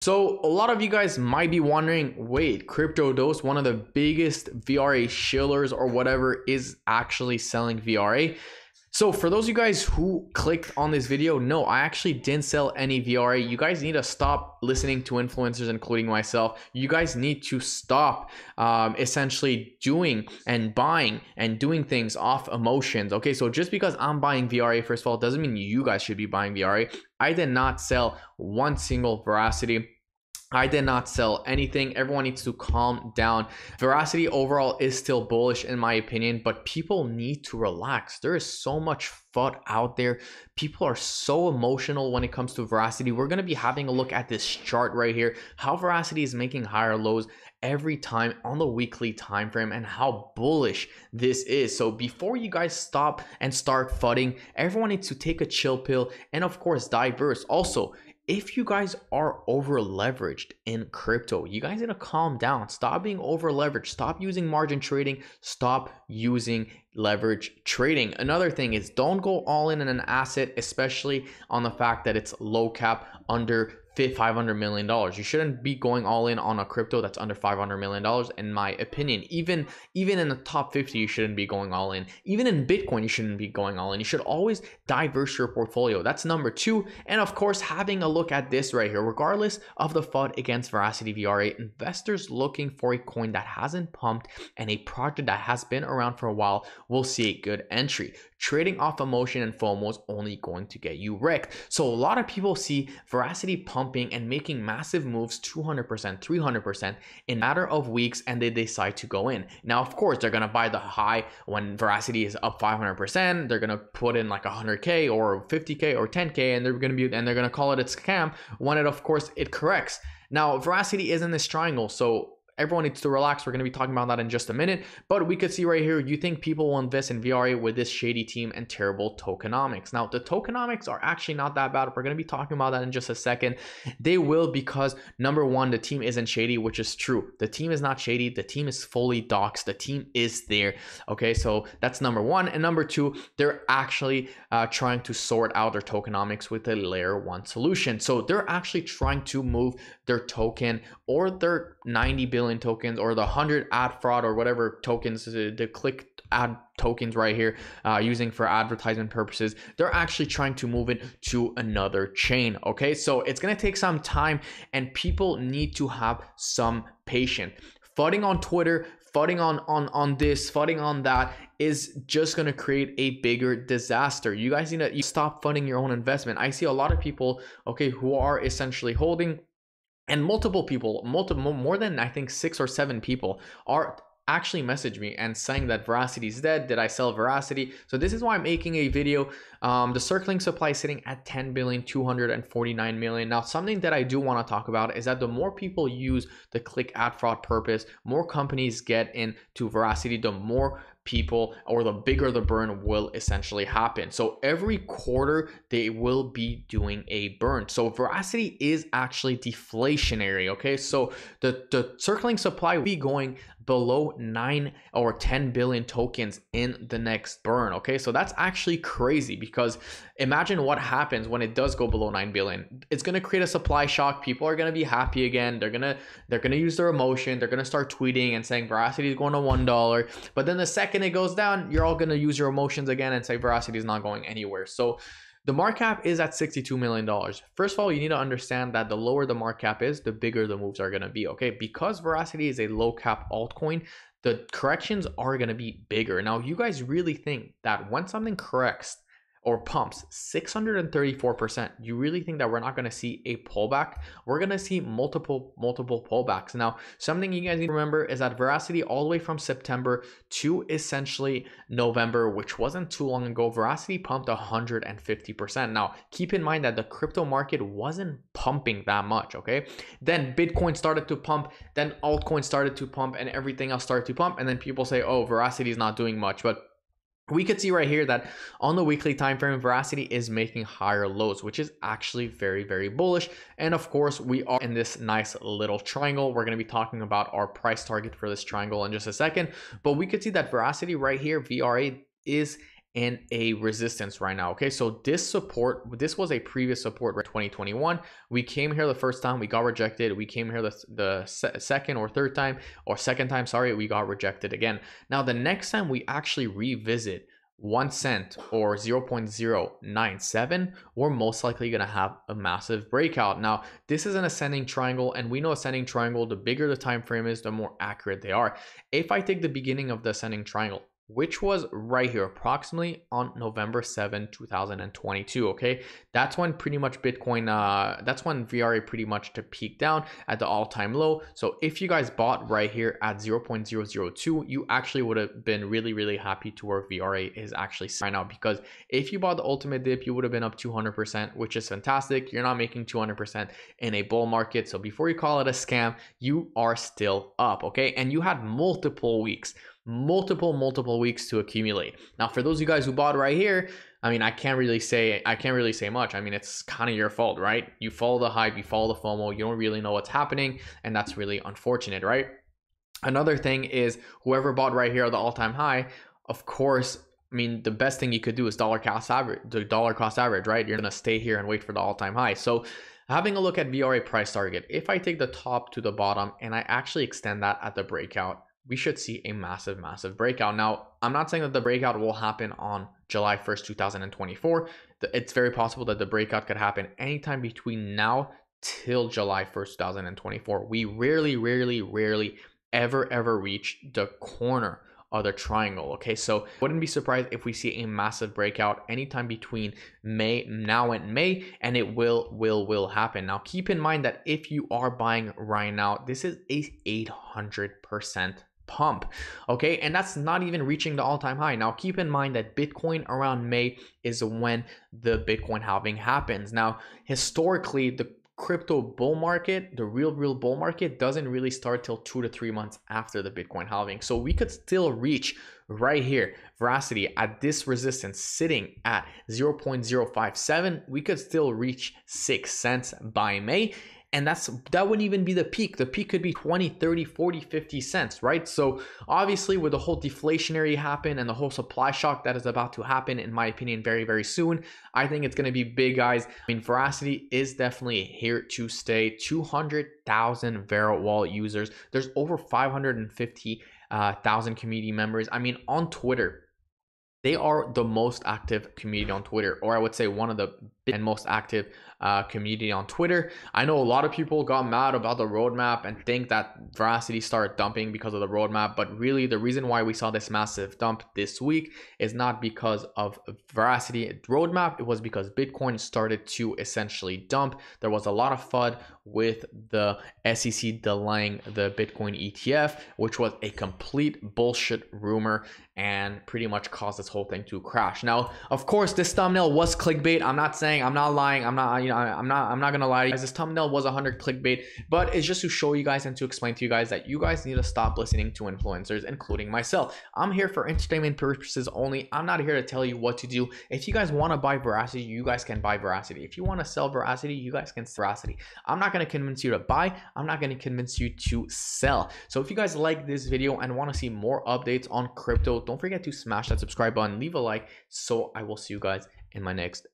So a lot of you guys might be wondering, wait, Crypto Dose, one of the biggest VRA shillers or whatever, is actually selling VRA. So for those of you guys who clicked on this video, no, I actually didn't sell any VRA. You guys need to stop listening to influencers, including myself. You guys need to stop essentially doing and buying and doing things off emotions. Okay, so just because I'm buying VRA, first of all, doesn't mean you guys should be buying VRA. I did not sell one single Verasity. I did not sell anything. Everyone needs to calm down. Verasity overall is still bullish in my opinion, but people need to relax. There is so much FUD out there. People are so emotional when it comes to Verasity. We're going to be having a look at this chart right here, how Verasity is making higher lows every time on the weekly time frame and how bullish this is. So before you guys stop and start FUDing, everyone needs to take a chill pill and of course diverse. Also, if you guys are over leveraged in crypto, you guys need to calm down. Stop being over leveraged. Stop using margin trading. Stop using leverage trading. Another thing is don't go all in an asset, especially on the fact that it's low cap under $500 million. You shouldn't be going all in on a crypto that's under $500 million, in my opinion. Even in the top 50, you shouldn't be going all in. Even in Bitcoin, you shouldn't be going all in. You should always diverse your portfolio. That's number two. And of course, having a look at this right here, regardless of the FUD against Verasity VRA, investors looking for a coin that hasn't pumped and a project that has been around for a while will see a good entry. Trading off emotion and FOMO is only going to get you wrecked. So a lot of people see Verasity pumping and making massive moves, 200%, 300% in a matter of weeks, and they decide to go in. Now, of course, they're going to buy the high when Verasity is up 500%. They're going to put in like 100K or 50K or 10K, and they're going to call it a scam when of course it corrects. Now, Verasity is in this triangle, so everyone needs to relax. We're going to be talking about that in just a minute. But we could see right here, you think people will invest in VRA with this shady team and terrible tokenomics. Now, the tokenomics are actually not that bad. We're going to be talking about that in just a second. They will, because number one, the team isn't shady, which is true. The team is not shady. The team is fully doxed. The team is there. Okay, so that's number one. And number two, they're actually trying to sort out their tokenomics with a layer one solution. So they're actually trying to move their token or their 90 billion tokens or the 100 ad fraud or whatever tokens, the click ad tokens right here, using for advertisement purposes. They're actually trying to move it to another chain. Okay, so it's going to take some time and people need to have some patience. FUDing on Twitter, FUDing on this, FUDing on that is just going to create a bigger disaster. You guys need to stop funding your own investment. I see a lot of people, okay, who are essentially holding, and multiple people, more than I think 6 or 7 people are actually messaged me and saying that Verasity is dead. Did I sell Verasity? So this is why I'm making a video. The circling supply is sitting at 10,249 million. Now, something that I do want to talk about is that the more people use the click ad fraud purpose, more companies get into Verasity, the more people or the bigger the burn will essentially happen. So every quarter they will be doing a burn. So Verasity is actually deflationary. Okay, so the circling supply will be going below 9 or 10 billion tokens in the next burn. Okay, so that's actually crazy, because imagine what happens when it does go below 9 billion. It's going to create a supply shock. People are going to be happy again. They're going to use their emotion. They're going to start tweeting and saying Verasity is going to $1. But then the second it goes down, you're all going to use your emotions again and say Verasity is not going anywhere. So the market cap is at $62 million. First of all, you need to understand that the lower the market cap is, the bigger the moves are going to be. Okay, because Verasity is a low cap altcoin, the corrections are going to be bigger. Now, you guys really think that when something corrects or pumps 634%, you really think that we're not going to see a pullback? We're going to see multiple pullbacks. Now, something you guys need to remember is that Verasity, all the way from September to essentially November, which wasn't too long ago, Verasity pumped 150%. Now, keep in mind that the crypto market wasn't pumping that much. Okay, then Bitcoin started to pump, then altcoins started to pump, and everything else started to pump, and then people say, oh, Verasity is not doing much. But we could see right here that on the weekly time frame, Verasity is making higher lows, which is actually very, very bullish. And of course, we are in this nice little triangle. We're going to be talking about our price target for this triangle in just a second. But we could see that Verasity right here, VRA, is in a resistance right now. Okay, so this was a previous support right 2021. We came here the first time, we got rejected. We came here the second or third time, or second time, sorry, we got rejected again. Now the next time we actually revisit 1 cent or 0.097, we're most likely going to have a massive breakout. Now this is an ascending triangle, and we know ascending triangle, the bigger the time frame is, the more accurate they are. If I take the beginning of the ascending triangle, which was right here approximately on November 7, 2022, okay, that's when pretty much Bitcoin that's when VRA pretty much to peak down at the all-time low. So if you guys bought right here at 0.002, you actually would have been really happy to where VRA is actually right now, because if you bought the ultimate dip, you would have been up 200%, which is fantastic. You're not making 200% in a bull market, so before you call it a scam, you are still up, okay? And you had multiple weeks to accumulate. Now for those of you guys who bought right here, I mean, I can't really say much. I mean, it's kind of your fault, right? You follow the hype, you follow the FOMO, you don't really know what's happening, and that's really unfortunate, right? Another thing is, whoever bought right here at the all-time high, of course, I mean, the best thing you could do is dollar cost average, right? You're gonna stay here and wait for the all-time high. So having a look at VRA price target, if I take the top to the bottom and I actually extend that at the breakout, we should see a massive breakout. Now, I'm not saying that the breakout will happen on July 1st, 2024. It's very possible that the breakout could happen anytime between now till July 1st, 2024. We rarely ever reach the corner of the triangle. Okay, so wouldn't be surprised if we see a massive breakout anytime between now and May, and it will happen. Now keep in mind that if you are buying right now, this is a 800% pump, okay, and that's not even reaching the all-time high. Now keep in mind that Bitcoin around May is when the Bitcoin halving happens. Now historically, the crypto bull market, the real bull market, doesn't really start till 2 to 3 months after the Bitcoin halving. So we could still reach right here, Verasity, at this resistance sitting at 0.057. We could still reach 6 cents by May. And that wouldn't even be the peak. The peak could be 20, 30, 40, 50 cents, right? So obviously with the whole deflationary happen and the whole supply shock that is about to happen, in my opinion, very soon, I think it's going to be big, guys. I mean, Verasity is definitely here to stay. 200,000 Vera wallet users. There's over 550,000 community members. I mean, on Twitter, they are the most active community on Twitter, or I would say one of the and most active community on Twitter. I know a lot of people got mad about the roadmap and think that Verasity started dumping because of the roadmap, but really the reason why we saw this massive dump this week is not because of Verasity roadmap. It was because Bitcoin started to essentially dump. There was a lot of FUD with the SEC delaying the Bitcoin ETF, which was a complete bullshit rumor and pretty much caused this whole thing to crash. Now, of course, this thumbnail was clickbait. I'm not saying, I'm not lying, I'm not gonna lie to you guys. This thumbnail was 100 clickbait, but it's just to show you guys and to explain to you guys that you guys need to stop listening to influencers, including myself. I'm here for entertainment purposes only. I'm not here to tell you what to do. If you guys want to buy Verasity, you guys can buy Verasity. If you want to sell Verasity, you guys can sell Verasity. I'm not going to convince you to buy. I'm not going to convince you to sell. So if you guys like this video and want to see more updates on crypto, don't forget to smash that subscribe button, leave a like. So I will see you guys in my next